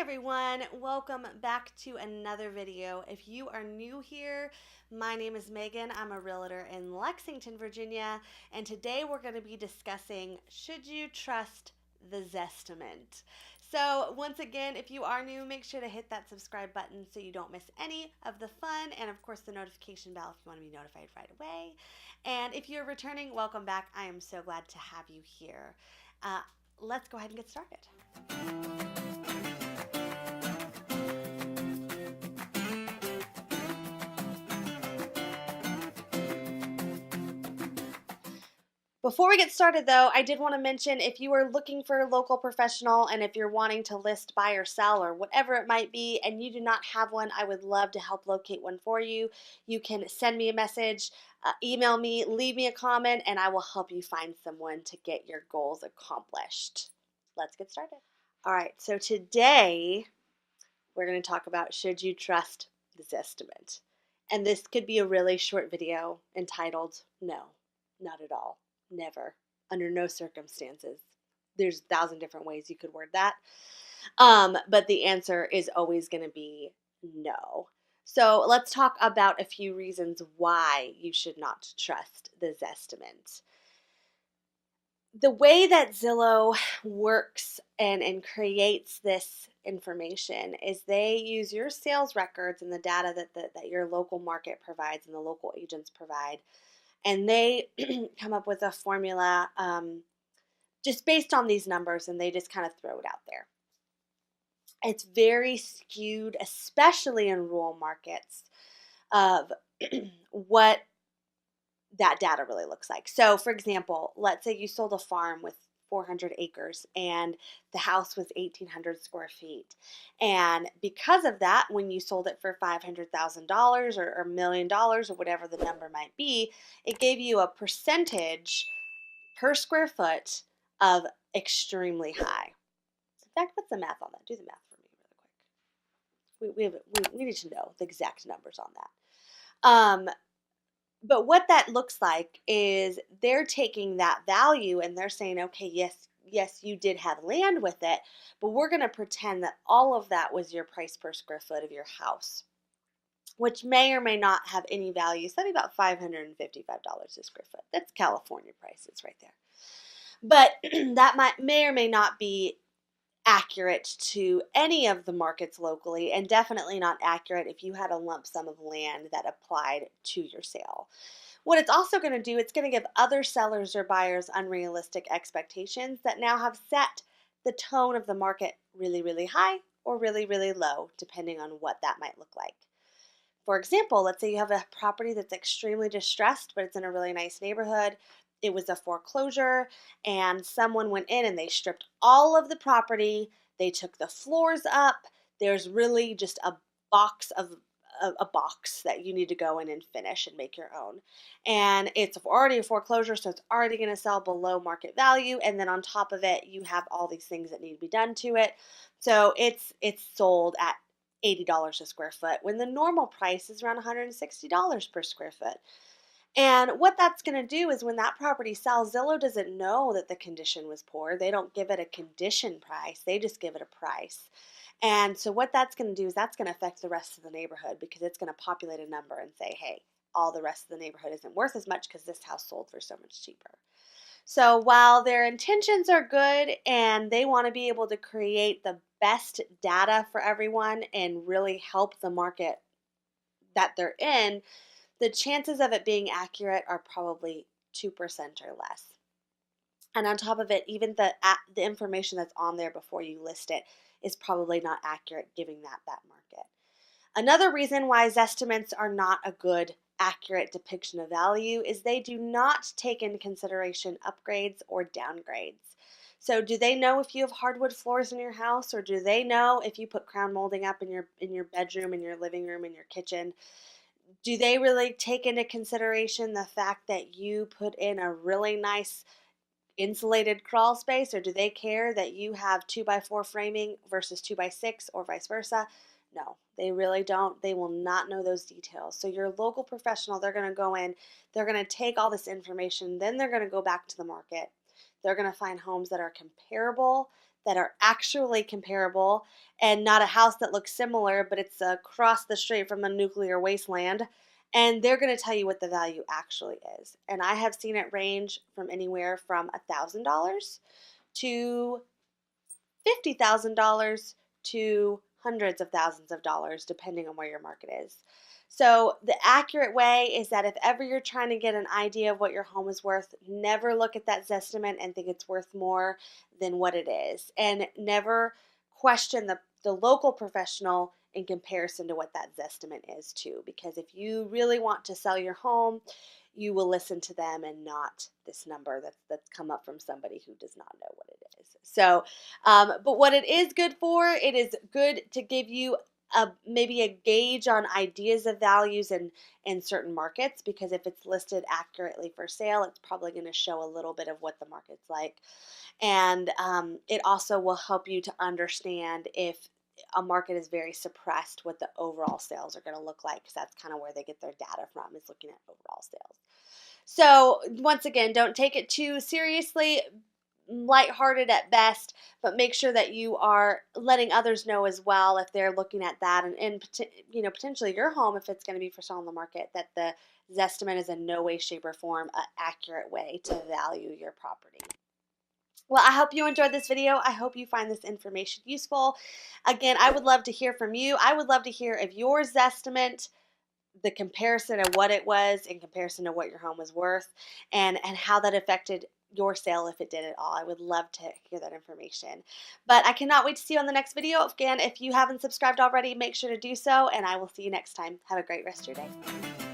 everyone, welcome back to another video. If you are new here, my name is Megan. I'm a realtor in Lexington, Virginia, and today we're going to be discussing, should you trust the Zestimate? So once again, if you are new, make sure to hit that subscribe button so you don't miss any of the fun, and of course the notification bell if you want to be notified right away. And if you're returning, welcome back. I am so glad to have you here. Let's go ahead and get started. Before we get started though, I did want to mention if you are looking for a local professional and if you're wanting to list, buy, or sell, or whatever it might be, and you do not have one, I would love to help locate one for you. You can send me a message, email me, leave me a comment, and I will help you find someone to get your goals accomplished. Let's get started. All right, so today we're going to talk about, should you trust the Zestimate? And this could be a really short video entitled, No, Not at All. Never, under no circumstances. There's 1,000 different ways you could word that. But the answer is always going to be no. So let's talk about a few reasons why you should not trust the Zestimate. The way that Zillow works and creates this information is they use your sales records and the data that your local market provides and the local agents provide, and they come up with a formula just based on these numbers, and they just kind of throw it out there. It's very skewed, especially in rural markets, of what that data really looks like. So, for example, let's say you sold a farm with 400 acres and the house was 1,800 square feet. And because of that, when you sold it for $500,000 or $1 million or whatever the number might be, it gave you a percentage per square foot of extremely high. In fact, what's the math on that? Do the math for me really quick. We need to know the exact numbers on that. But what that looks like is they're taking that value and they're saying, okay, yes, you did have land with it, but we're going to pretend that all of that was your price per square foot of your house, which may or may not have any value. So that'd be about $555 a square foot. That's California prices right there. But that may or may not be accurate to any of the markets locally, and definitely not accurate if you had a lump sum of land that applied to your sale. What it's also going to do, it's going to give other sellers or buyers unrealistic expectations that now have set the tone of the market really, really high or really, really low, depending on what that might look like. For example, let's say you have a property that's extremely distressed, but it's in a really nice neighborhood. It was a foreclosure, and someone went in and they stripped all of the property. They took the floors up. There's really just a box that you need to go in and finish and make your own. And it's already a foreclosure, so it's already going to sell below market value. And then on top of it, you have all these things that need to be done to it. So it's sold at $80 a square foot when the normal price is around $160 per square foot. And what that's going to do is when that property sells, Zillow doesn't know that the condition was poor. They don't give it a condition price. They just give it a price. And so what that's going to do is that's going to affect the rest of the neighborhood, because it's going to populate a number and say, hey, all the rest of the neighborhood isn't worth as much because this house sold for so much cheaper. So while their intentions are good and they want to be able to create the best data for everyone and really help the market that they're in, the chances of it being accurate are probably 2% or less. And on top of it, even the information that's on there before you list it is probably not accurate, giving that market. Another reason why Zestimates are not a good, accurate depiction of value is they do not take into consideration upgrades or downgrades. So do they know if you have hardwood floors in your house, or do they know if you put crown molding up in your bedroom, in your living room, in your kitchen? Do they really take into consideration the fact that you put in a really nice insulated crawl space, or do they care that you have 2x4 framing versus 2x6 or vice versa? No, they really don't. They will not know those details. So your local professional, they're going to go in, they're going to take all this information, then they're going to go back to the market. They're going to find homes that are comparable, that are actually comparable and not a house that looks similar, but it's across the street from a nuclear wasteland. And they're going to tell you what the value actually is. And I have seen it range from anywhere from $1,000 to $50,000 to hundreds of thousands of dollars, depending on where your market is. So the accurate way is that if ever you're trying to get an idea of what your home is worth, never look at that Zestimate and think it's worth more than what it is. And never question the local professional in comparison to what that Zestimate is too. Because if you really want to sell your home, you will listen to them and not this number that's come up from somebody who does not know what it is. So, but what it is good for, it is good to give you maybe a gauge on ideas of values in certain markets, because if it's listed accurately for sale, it's probably going to show a little bit of what the market's like. And it also will help you to understand if a market is very suppressed, what the overall sales are going to look like, because that's kind of where they get their data from, is looking at overall sales. So once again, don't take it too seriously, lighthearted at best, but make sure that you are letting others know as well if they're looking at that, and potentially your home, if it's going to be for sale on the market, that the Zestimate is in no way, shape, or form an accurate way to value your property. Well, I hope you enjoyed this video. I hope you find this information useful. Again, I would love to hear from you. I would love to hear if your Zestimate, the comparison of what it was in comparison to what your home was worth, and how that affected your sale, if it did at all. I would love to hear that information. But I cannot wait to see you on the next video. Again, if you haven't subscribed already, make sure to do so, and I will see you next time. Have a great rest of your day.